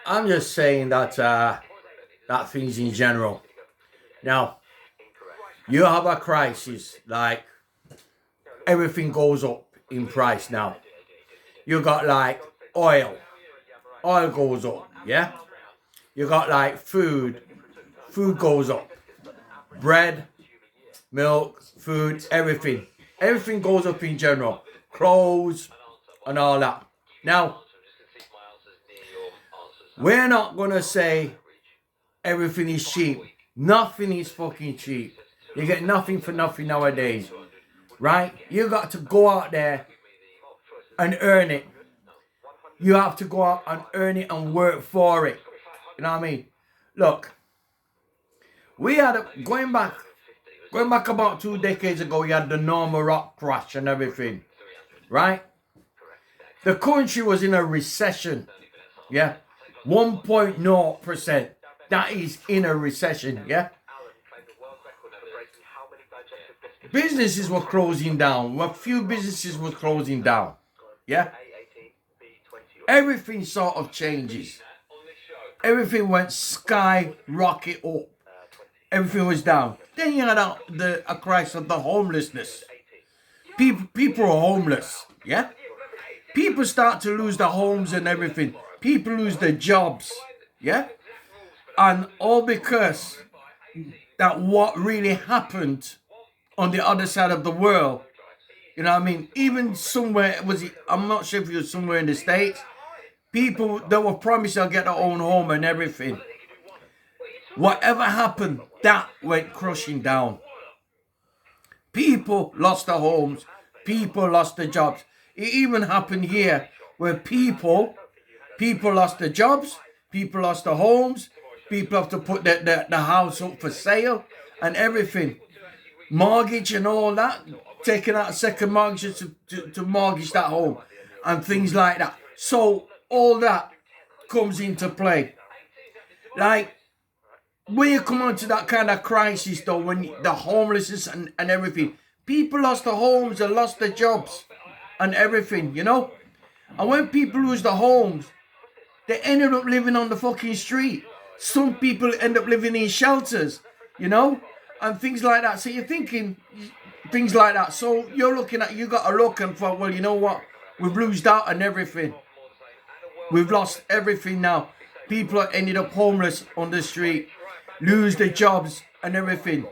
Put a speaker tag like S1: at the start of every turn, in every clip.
S1: I'm just saying that things in general. Now, you have a crisis, like everything goes up in price now. You got like oil, oil goes up, yeah? You got like food, food goes up. Bread, milk, food, everything. Everything goes up in general. Clothes and all that. Now, we're not gonna say everything is cheap. Nothing is fucking cheap. You get nothing for nothing nowadays. Right? You got to go out there and earn it. You have to go out and earn it and work for it. You know what I mean? Look, we had going back about 2 decades ago, you had the normal rock crash and everything. Right? The country was in a recession. Yeah? 1.0%. That is in a recession, yeah? Businesses were closing down. A few businesses were closing down. Yeah? Everything sort of changes. Everything went skyrocket up. Everything was down. Then you had a crisis of the homelessness. People are homeless. Yeah? People start to lose their homes and everything. People lose their jobs. Yeah? And all because that what really happened on the other side of the world, you know what I mean? Even somewhere, I'm not sure if it was somewhere in the States, people that were promised they'll get their own home and everything. Whatever happened, that went crushing down. People lost their homes. People lost their jobs. It even happened here where people lost their jobs. People lost their homes. People have to put the house up for sale and everything. Mortgage and all that. Taking out a second mortgage to mortgage that home. And things like that. So all that comes into play. Like, when you come onto that kind of crisis though, when the homelessness and everything, people lost their homes and lost their jobs and everything, you know? And when people lose their homes, they ended up living on the fucking street. Some people end up living in shelters, you know? And things like that. So you're thinking things like that. So you're looking at, you got to look and thought, well, you know what? We've lost out on everything. We've lost everything now. People are ended up homeless on the street, lose their jobs and everything.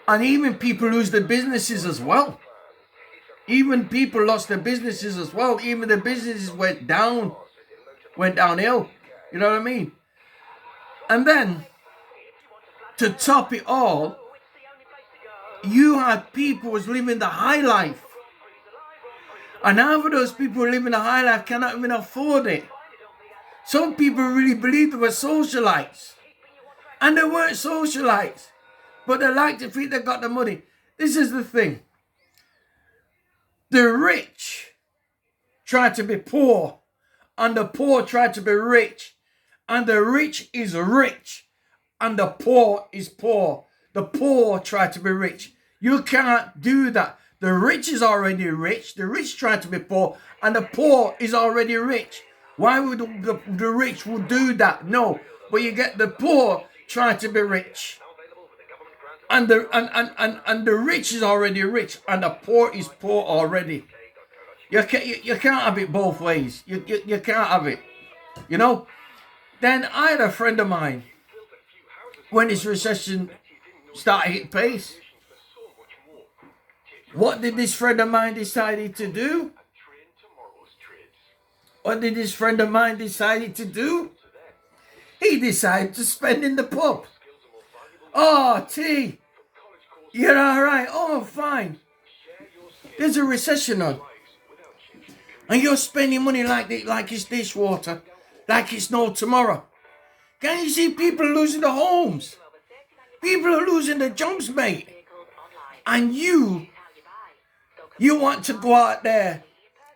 S1: And even people lose their businesses as well. Even people lost their businesses as well. Even the businesses went downhill. You know what I mean? And then, to top it all, you had people was living the high life. And half of those people who live in the high life cannot even afford it. Some people really believed they were socialites. And they weren't socialites. But they like to think they got the money. This is the thing. The rich try to be poor. And the poor try to be rich. And the rich is rich. And the poor is poor. The poor try to be rich. You can't do that. The rich is already rich. The rich try to be poor. And the poor is already rich. Why would the rich would do that? No. But you get the poor trying to be rich. And the rich is already rich. And the poor is poor already. You can't have it both ways. You can't have it. You know? Then I had a friend of mine, when this recession started hit pace, what did this friend of mine decided to do? What did this friend of mine decided to do? He decided to spend in the pub. Oh, T, you're all right. Oh, fine. There's a recession on. And you're spending money like it's dishwater. Like it's no tomorrow. Can you see people losing their homes? People are losing their jobs, mate. And you want to go out there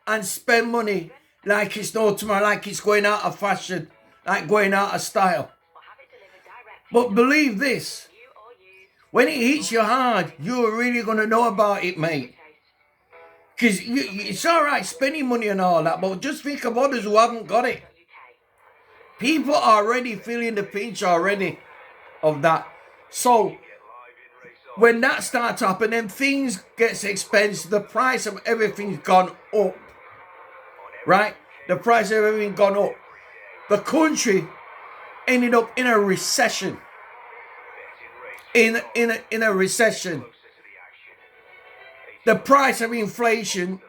S1: and spend money like it's no tomorrow, like it's going out of fashion, like going out of style. But believe this, when it hits you hard, you're really going to know about it, mate. Because it's all right spending money and all that, but just think of others who haven't got it. People are already feeling the pinch already of that. So when that starts to happen, then things gets expensive. The price of everything's gone up. Right? The price of everything gone up. The country ended up in a recession. In a recession. The price of inflation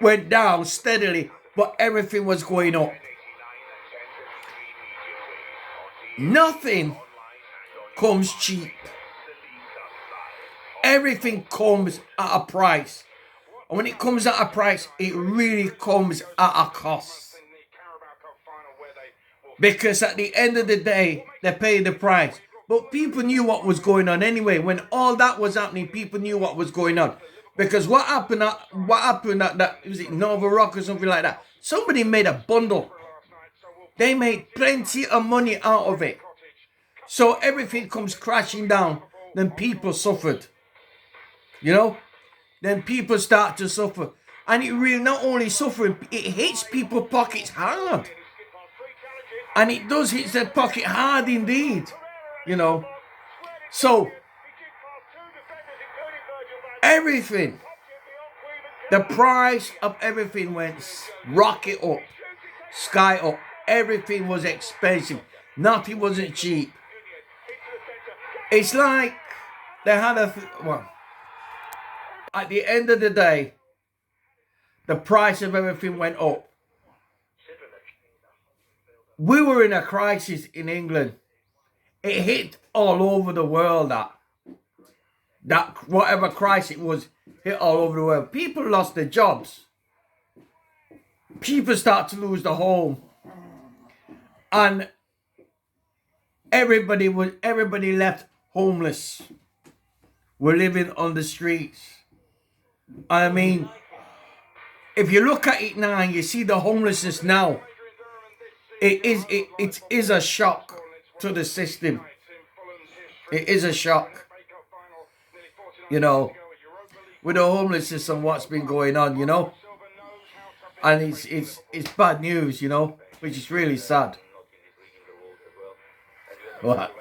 S1: went down steadily, but everything was going up. Nothing comes cheap. Everything comes at a price. And when it comes at a price, it really comes at a cost. Because at the end of the day, they pay the price. But people knew what was going on anyway. When all that was happening, people knew what was going on. Because what happened at was it Nova Rock or something like that? Somebody made a bundle. They made plenty of money out of it. So everything comes crashing down. Then people suffered. You know? Then people start to suffer. And it really not only suffering, it hits people's pockets hard. And it does hit their pocket hard indeed. You know? So, everything, the price of everything went rocket up, sky up. Everything was expensive. Nothing wasn't cheap. It's like they had at the end of the day, the price of everything went up. We were in a crisis in England. It hit all over the world, that whatever crisis it was, hit all over the world. People lost their jobs. People start to lose the home. And everybody left homeless. We're living on the streets. I mean, if you look at it now and you see the homelessness now, it is a shock to the system. It is a shock, you know, with the homelessness and what's been going on, you know, and it's bad news, you know, which is really sad. What?